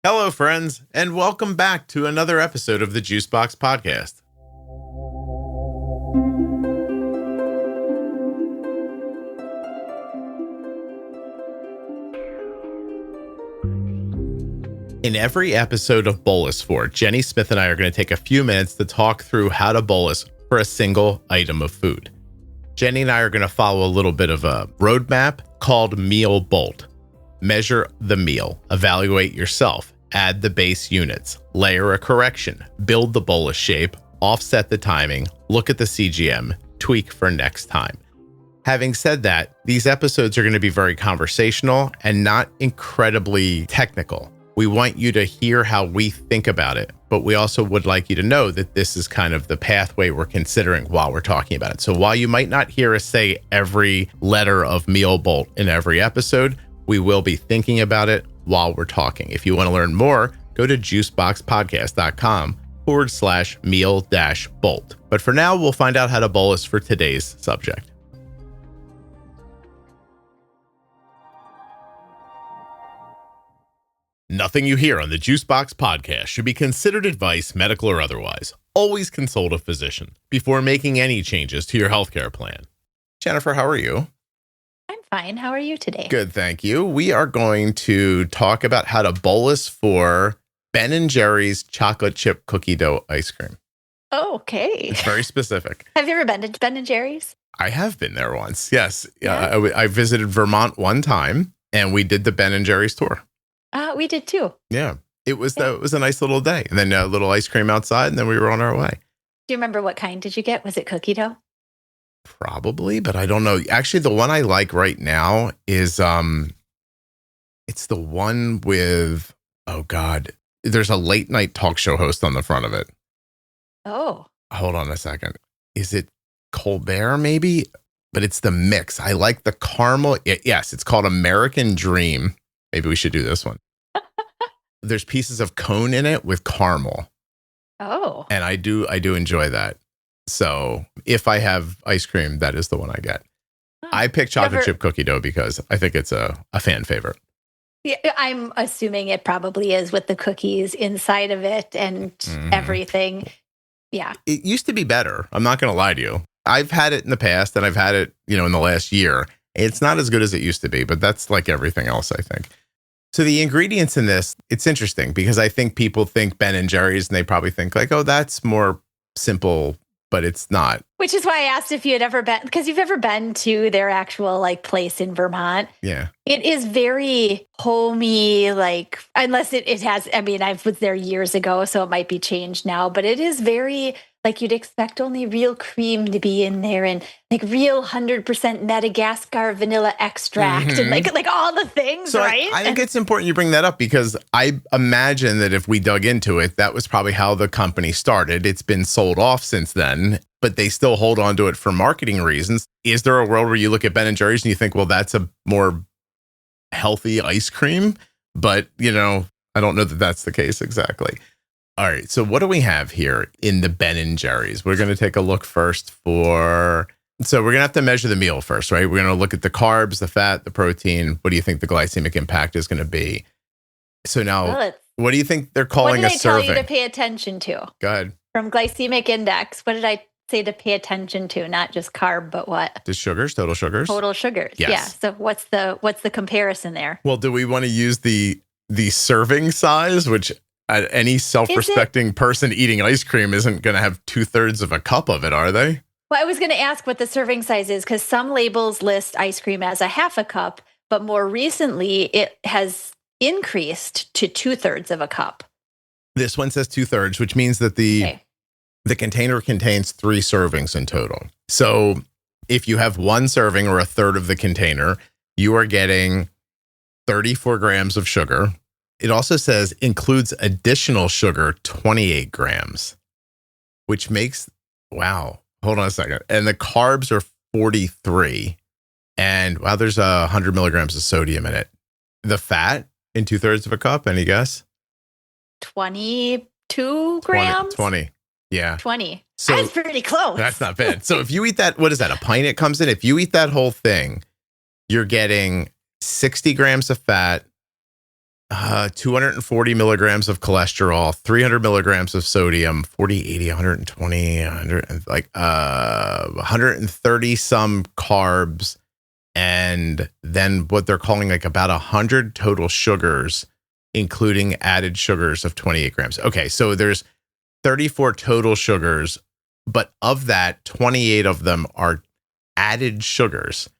Hello, friends, and welcome back to another episode of the Juicebox Podcast. In every episode of Bolus for, Jenny Smith and I are going to take a few minutes to talk through how to bolus for a single item of food. Jenny and I are going to follow a little bit of a roadmap called Meal Bolt. Measure the meal, evaluate yourself, add the base units, layer a correction, build the bolus shape, offset the timing, look at the CGM, tweak for next time. Having said that, these episodes are going to be very conversational and not incredibly technical. We want you to hear how we think about it, but we also would like you to know that this is kind of the pathway we're considering while we're talking about it. So while you might not hear us say every letter of Meal Bolt in every episode, we will be thinking about it while we're talking. If you want to learn more, go to juiceboxpodcast.com/meal-bolt. But for now, we'll find out how to bolus for today's subject. Nothing you hear on the Juicebox Podcast should be considered advice, medical or otherwise. Always consult a physician before making any changes to your healthcare plan. Jennifer, how are you? I'm fine. How are you today? Good, thank you. We are going to talk about how to bolus for Ben & Jerry's chocolate chip cookie dough ice cream. Oh, okay. It's very specific. Have you ever been to Ben & Jerry's? I have been there once, yes. I visited Vermont one time, and we did the Ben & Jerry's tour. We did too. Yeah. It was a nice little day. And then a little ice cream outside, and then we were on our way. Do you remember what kind did you get? Was it cookie dough? Probably, but I don't know. Actually, the one I like right now is it's the one with, oh God, there's a late night talk show host on the front of it. Oh. Hold on a second. Is it Colbert maybe? But it's the mix. I like the caramel. Yes, it's called American Dream. Maybe we should do this one. There's pieces of cone in it with caramel. Oh. And I do enjoy that. So if I have ice cream, that is the one I get. I picked chocolate chip cookie dough because I think it's a fan favorite. Yeah, I'm assuming it probably is with the cookies inside of it and everything. Yeah. It used to be better. I'm not going to lie to you. I've had it in the past and I've had it, in the last year. It's not as good as it used to be, but that's like everything else, I think. So the ingredients in this, it's interesting because I think people think Ben & Jerry's and they probably think like, oh, that's more simple, but it's not. Which is why I asked if you had ever been, because you've ever been to their actual place in Vermont. Yeah. It is very homey, unless it has, I was there years ago, so it might be changed now, but it is very, you'd expect only real cream to be in there and real 100% Madagascar vanilla extract and all the things, right? I think it's important you bring that up because I imagine that if we dug into it, that was probably how the company started. It's been sold off since then, but they still hold on to it for marketing reasons. Is there a world where you look at Ben & Jerry's and you think, well, that's a more healthy ice cream? But, I don't know that that's the case exactly. All right. So what do we have here in the Ben & Jerry's? We're going to take a look first so we're going to have to measure the meal first, right? We're going to look at the carbs, the fat, the protein. What do you think the glycemic impact is going to be? So now, what do you think they're calling a serving? What did I tell you to pay attention to? Go ahead. From glycemic index, what did I say to pay attention to? Not just carb, but what? The sugars, total sugars? Total sugars. Yes. Yeah. So what's the comparison there? Well, do we want to use the serving size, which any self-respecting person eating ice cream isn't going to have 2/3 of a cup of it, are they? Well, I was going to ask what the serving size is because some labels list ice cream as a half a cup, but more recently it has increased to 2/3 of a cup. This one says 2/3, which means that the container contains 3 servings in total. So if you have 1 serving or 1/3 of the container, you are getting 34 grams of sugar. It also says includes additional sugar, 28 grams, which makes, wow, hold on a second. And the carbs are 43. And wow, there's 100 milligrams of sodium in it. The fat in 2/3 of a cup, any guess? 22 grams? 20. Yeah. 20. So that's pretty close. That's not bad. So if you eat that, what is that? A pint it comes in? If you eat that whole thing, you're getting 60 grams of fat, 240 milligrams of cholesterol, 300 milligrams of sodium, 40, 80, 120, 100, like 130 some carbs, and then what they're calling like about 100 total sugars, including added sugars of 28 grams. Okay, so there's 34 total sugars, but of that, 28 of them are added sugars.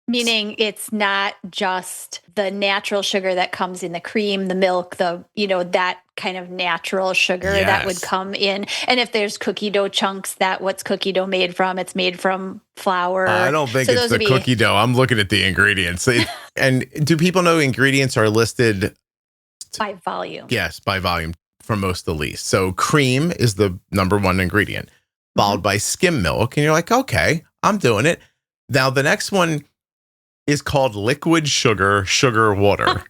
Meaning it's not just the natural sugar that comes in the cream, the milk, that kind of natural sugar that would come in. And if there's cookie dough chunks, what's cookie dough made from? It's made from flour. I don't think it's the cookie dough. I'm looking at the ingredients. And do people know ingredients are listed? By volume. Yes, by volume from most to least. So cream is the number one ingredient, followed by skim milk. And you're like, okay, I'm doing it. Now, the next one is called liquid sugar water.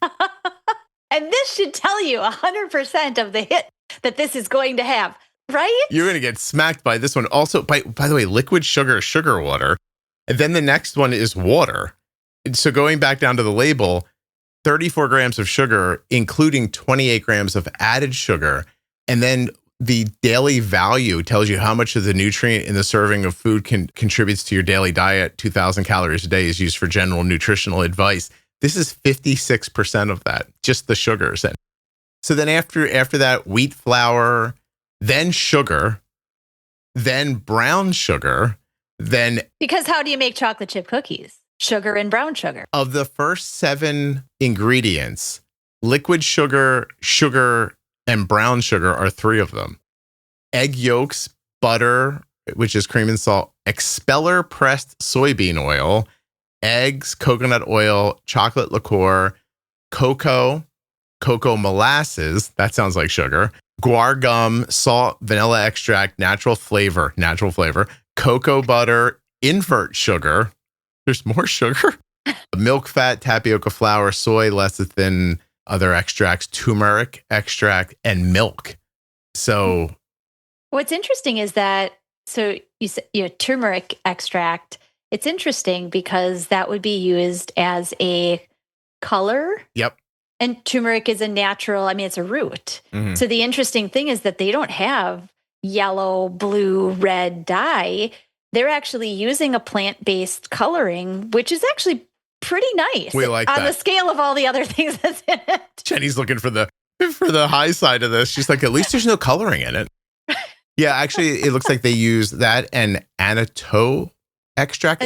And this should tell you 100% of the hit that this is going to have, right? You're going to get smacked by this one. Also, by the way, liquid sugar water. And then the next one is water. So going back down to the label, 34 grams of sugar, including 28 grams of added sugar. And then the daily value tells you how much of the nutrient in the serving of food contributes to your daily diet. 2,000 calories a day is used for general nutritional advice. This is 56% of that, just the sugars. And so then after that, wheat flour, then sugar, then brown sugar, then... Because how do you make chocolate chip cookies? Sugar and brown sugar. Of the first 7 ingredients, liquid sugar, and brown sugar are 3 of them. Egg yolks, butter, which is cream and salt, expeller pressed soybean oil, eggs, coconut oil, chocolate liqueur, cocoa molasses, that sounds like sugar, guar gum, salt, vanilla extract, natural flavor, cocoa butter, invert sugar. There's more sugar. Milk fat, tapioca flour, soy, lecithin, other extracts, turmeric extract, and milk. So what's interesting is that, so you said turmeric extract, it's interesting because that would be used as a color. Yep. And turmeric is it's a root. Mm-hmm. So the interesting thing is that they don't have yellow, blue, red dye. They're actually using a plant-based coloring, which is actually pretty nice. We like on that. the scale of all the other things that's in it. Jenny's looking for the high side of this. She's like, at least there's no coloring in it. Yeah, actually, it looks like they use that and annatto extract.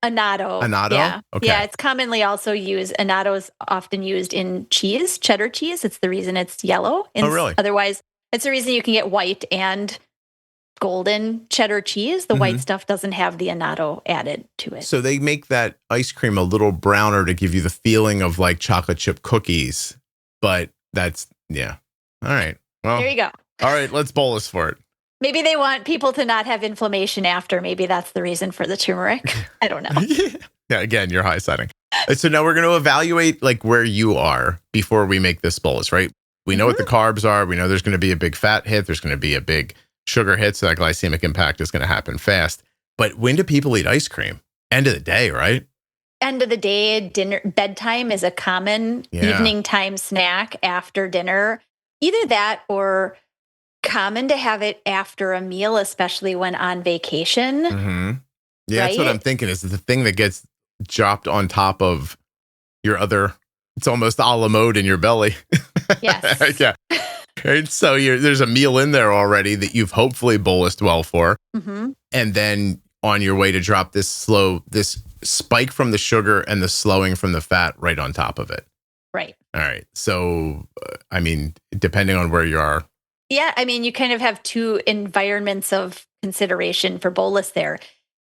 Annatto. Yeah. Okay. Yeah, it's commonly also used. Annatto is often used in cheese, cheddar cheese. It's the reason it's yellow. Oh, really? Otherwise, it's the reason you can get white and golden cheddar cheese. The white stuff doesn't have the annatto added to it. So they make that ice cream a little browner to give you the feeling of like chocolate chip cookies. But that's, yeah. All right. Well, there you go. All right, let's bolus for it. Maybe they want people to not have inflammation after. Maybe that's the reason for the turmeric. I don't know. Yeah, again, you're high siding. So now we're going to evaluate like where you are before we make this bolus, right? We know what the carbs are. We know there's going to be a big fat hit. There's going to be a big sugar hit. So that glycemic impact is going to happen fast. But when do people eat ice cream? End of the day, right? End of the day, dinner, bedtime is a common evening time snack after dinner. Either that or common to have it after a meal, especially when on vacation. Mm-hmm. Yeah, that's what I'm thinking is the thing that gets dropped on top of your other, it's almost a la mode in your belly. Yes. Yeah. Right? So there's a meal in there already that you've hopefully bolused well for. Mm-hmm. And then on your way to drop this spike from the sugar and the slowing from the fat right on top of it. Right. All right. So, depending on where you are. Yeah. You kind of have 2 environments of consideration for bolus there.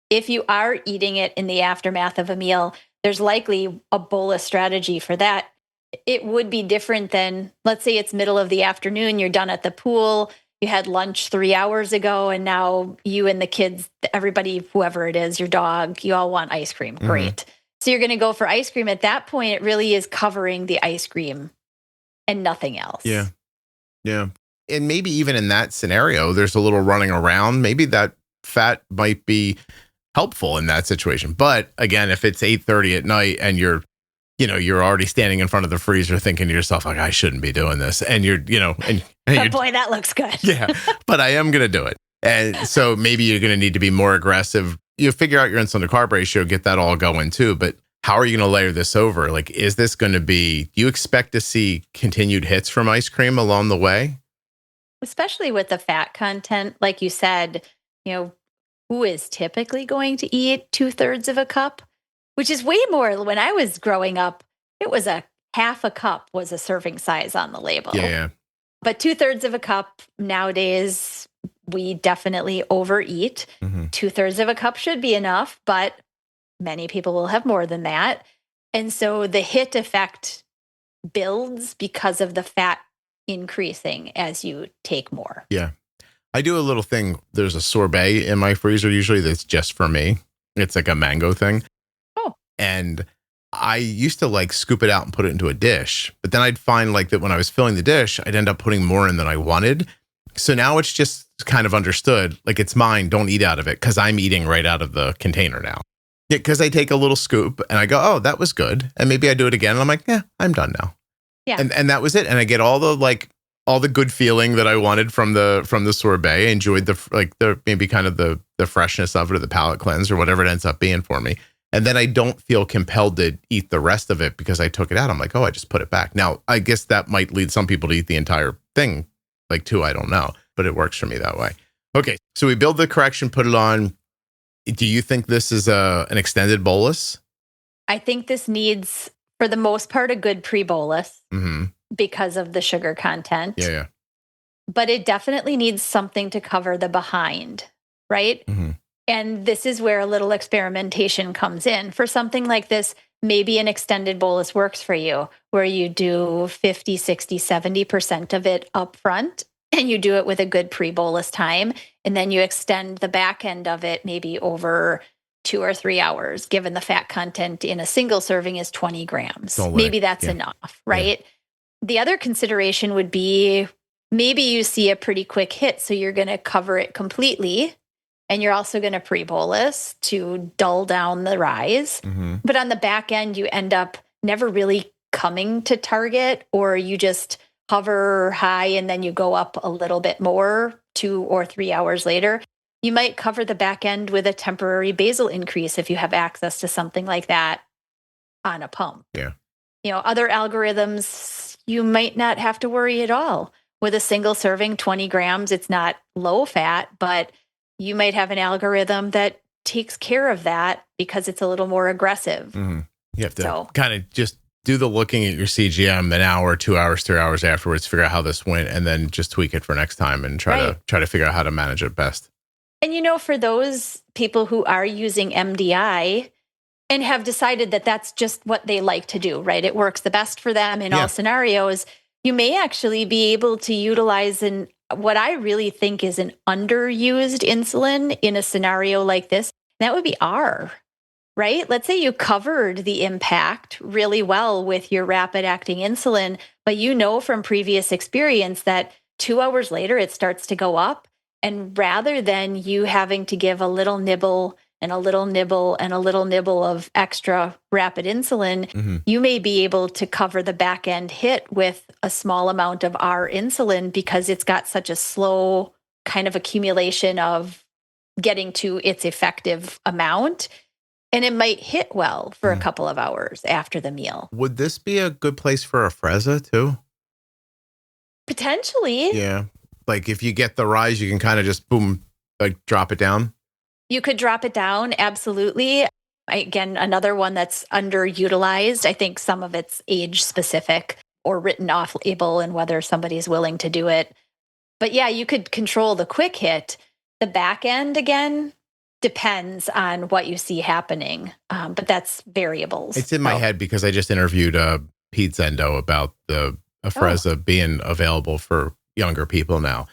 If you are eating it in the aftermath of a meal, there's likely a bolus strategy for that. It would be different than, let's say it's middle of the afternoon, you're done at the pool, you had lunch 3 hours ago, and now you and the kids, everybody, whoever it is, your dog, you all want ice cream. Great. Mm-hmm. So you're going to go for ice cream. At that point, it really is covering the ice cream and nothing else. Yeah. Yeah. And maybe even in that scenario, there's a little running around. Maybe that fat might be helpful in that situation. But again, if it's 8:30 at night and you're, you're already standing in front of the freezer thinking to yourself, like, I shouldn't be doing this. And you're, and you're, boy, that looks good. Yeah, but I am going to do it. And so maybe you're going to need to be more aggressive. You figure out your insulin to carb ratio, get that all going too. But how are you going to layer this over? Like, is this going to be, do you expect to see continued hits from ice cream along the way? Especially with the fat content, like you said, who is typically going to eat 2/3 of a cup, which is way more. When I was growing up, it was a half a cup was a serving size on the label. Yeah. But 2/3 of a cup nowadays, we definitely overeat. 2/3 of a cup should be enough, but many people will have more than that. And so the hit effect builds because of the fat increasing as you take more. Yeah. I do a little thing. There's a sorbet in my freezer usually that's just for me. It's like a mango thing. Oh. And I used to like scoop it out and put it into a dish. But then I'd find like that when I was filling the dish, I'd end up putting more in than I wanted. So now it's just kind of understood, like it's mine, don't eat out of it, because I'm eating right out of the container now. Yeah, because I take a little scoop and I go, oh, that was good. And maybe I do it again and I'm like, yeah, I'm done now. Yeah. And that was it. And I get all the good feeling that I wanted from the sorbet. I enjoyed the maybe kind of the freshness of it, or the palate cleanse, or whatever it ends up being for me. And then I don't feel compelled to eat the rest of it because I took it out. I'm like, oh, I just put it back. Now, I guess that might lead some people to eat the entire thing, like too, I don't know, but it works for me that way. Okay, so we build the correction, put it on. Do you think this is an extended bolus? I think this needs, for the most part, a good pre-bolus because of the sugar content. Yeah. But it definitely needs something to cover the behind, right? And this is where a little experimentation comes in. For something like this, maybe an extended bolus works for you, where you do 50, 60, 70% of it up front, and you do it with a good pre-bolus time. And then you extend the back end of it maybe over 2 or 3 hours, given the fat content in a single serving is 20 grams. Maybe that's enough, right? Yeah. The other consideration would be maybe you see a pretty quick hit, so you're going to cover it completely. And you're also going to pre-bolus to dull down the rise. But on the back end, you end up never really coming to target, or you just hover high and then you go up a little bit more 2 or 3 hours later. You might cover the back end with a temporary basal increase if you have access to something like that on a pump. Yeah. Other algorithms, you might not have to worry at all. With a single serving, 20 grams, it's not low fat, but you might have an algorithm that takes care of that because it's a little more aggressive. You have to kind of just do the looking at your CGM an hour, 2 hours, 3 hours afterwards, figure out how this went, and then just tweak it for next time and try to figure out how to manage it best. And for those people who are using MDI and have decided that that's just what they like to do, right? It works the best for them in all scenarios. You may actually be able to utilize what I really think is an underused insulin in a scenario like this. That would be R, right? Let's say you covered the impact really well with your rapid acting insulin, but from previous experience that 2 hours later it starts to go up. And rather than you having to give a little nibble and a little nibble and a little nibble of extra rapid insulin, you may be able to cover the back end hit with a small amount of R insulin because it's got such a slow kind of accumulation of getting to its effective amount. And it might hit well for a couple of hours after the meal. Would this be a good place for Afrezza too? Potentially. Yeah. Like if you get the rise, you can kind of just boom, like drop it down. You could drop it down. Absolutely. Again, another one that's underutilized. I think some of it's age specific or written off label and whether somebody's willing to do it. But yeah, you could control the quick hit. The back end, again, depends on what you see happening. But that's variables. It's in my head because I just interviewed Pete Zendo about the Afrezza being available for younger people now.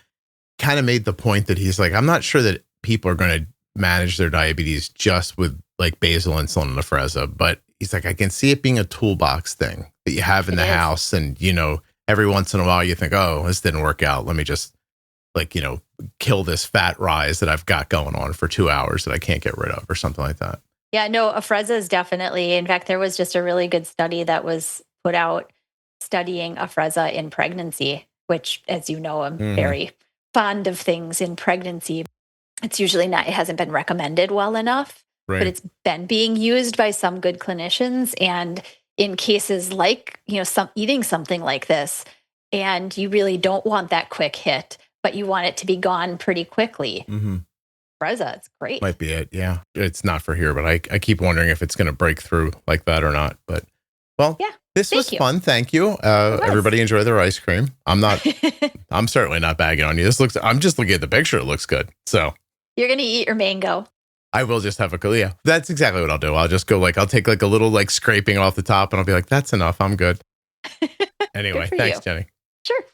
Kind of made the point that he's like, I'm not sure that people are going to manage their diabetes just with like basal insulin and Afrezza, but he's like, I can see it being a toolbox thing that you have in the house. And, every once in a while you think, oh, this didn't work out. Let me just kill this fat rise that I've got going on for 2 hours that I can't get rid of or something like that. Yeah, no, Afrezza is definitely. In fact, there was just a really good study that was put out studying Afrezza in pregnancy, which, as you know, I'm Hmm. very fond of things in pregnancy. It's usually not, it hasn't been recommended well enough, but Right. it's been being used by some good clinicians. And in cases like, some eating something like this, and you really don't want that quick hit, but you want it to be gone pretty quickly. Mm-hmm. Afrezza, it's great. Might be it. Yeah. It's not for here, but I keep wondering if it's going to break through like that or not. But, well, Yeah. this was Thank you. fun. Thank you. was. Everybody enjoy their ice cream. I'm certainly not bagging on you. I'm just looking at the picture. It looks good. So You're going to eat your mango. I will just have yeah. That's exactly what I'll do. I'll just go I'll take a little scraping off the top and I'll be like, that's enough. I'm good. Anyway, Good for thanks, you. Jenny. Sure.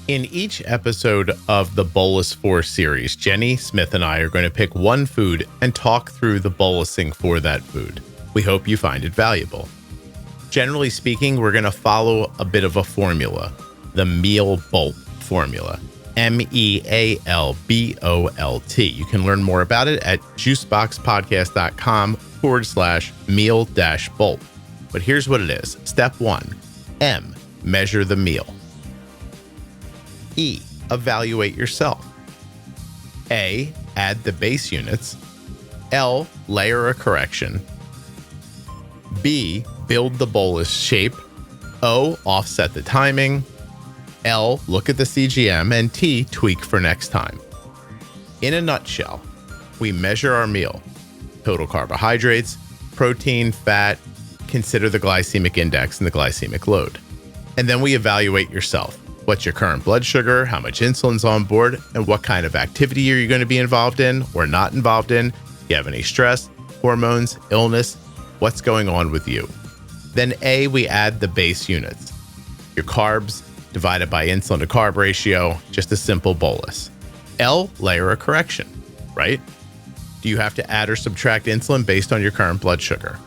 In each episode of the Bolus 4 series, Jenny, Smith, and I are going to pick one food and talk through the bolusing for that food. We hope you find it valuable. Generally speaking, we're going to follow a bit of a formula, the meal bolt formula, MEALBOLT. You can learn more about it at juiceboxpodcast.com/meal-bolt. But here's what it is. Step 1, M, measure the meal. E, evaluate yourself. A, add the base units. L, layer a correction. B, build the bolus shape. O, offset the timing. L, look at the CGM. And T, tweak for next time. In a nutshell, we measure our meal. Total carbohydrates, protein, fat, consider the glycemic index and the glycemic load. And then we evaluate yourself. What's your current blood sugar, how much insulin's on board, and what kind of activity are you going to be involved in or not involved in? Do you have any stress, hormones, illness? What's going on with you? Then A, we add the base units. Your carbs divided by insulin to carb ratio, just a simple bolus. L, layer a correction, right? Do you have to add or subtract insulin based on your current blood sugar?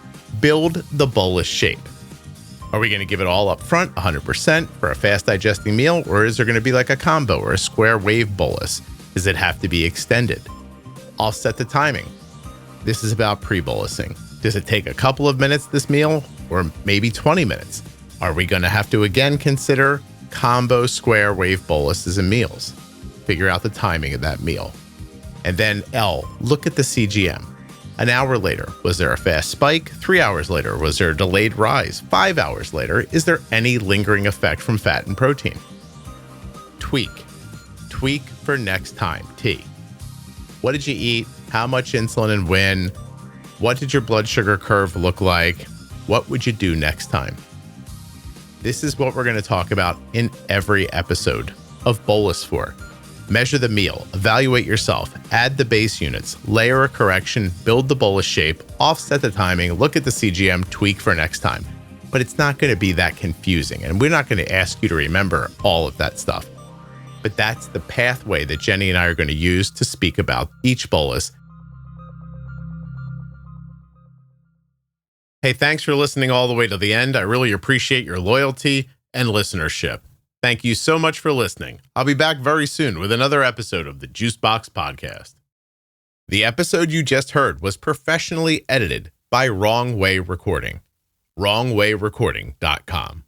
Build the bolus shape. Are we going to give it all up front, 100% for a fast digesting meal, or is there going to be like a combo or a square wave bolus? Does it have to be extended? I'll set the timing. This is about pre-bolusing. Does it take a couple of minutes this meal, or maybe 20 minutes? Are we going to have to again consider combo square wave boluses and meals? Figure out the timing of that meal. And then L, look at the CGM. An hour later, was there a fast spike? 3 hours later, was there a delayed rise? 5 hours later, is there any lingering effect from fat and protein? Tweak. Tweak for next time. T. What did you eat? How much insulin and when? What did your blood sugar curve look like? What would you do next time? This is what we're going to talk about in every episode of Bolus 4. Measure the meal, evaluate yourself, add the base units, layer a correction, build the bolus shape, offset the timing, look at the CGM, tweak for next time. But it's not going to be that confusing, and we're not going to ask you to remember all of that stuff. But that's the pathway that Jenny and I are going to use to speak about each bolus. Hey, thanks for listening all the way to the end. I really appreciate your loyalty and listenership. Thank you so much for listening. I'll be back very soon with another episode of the Juicebox Podcast. The episode you just heard was professionally edited by Wrong Way Recording. WrongWayRecording.com.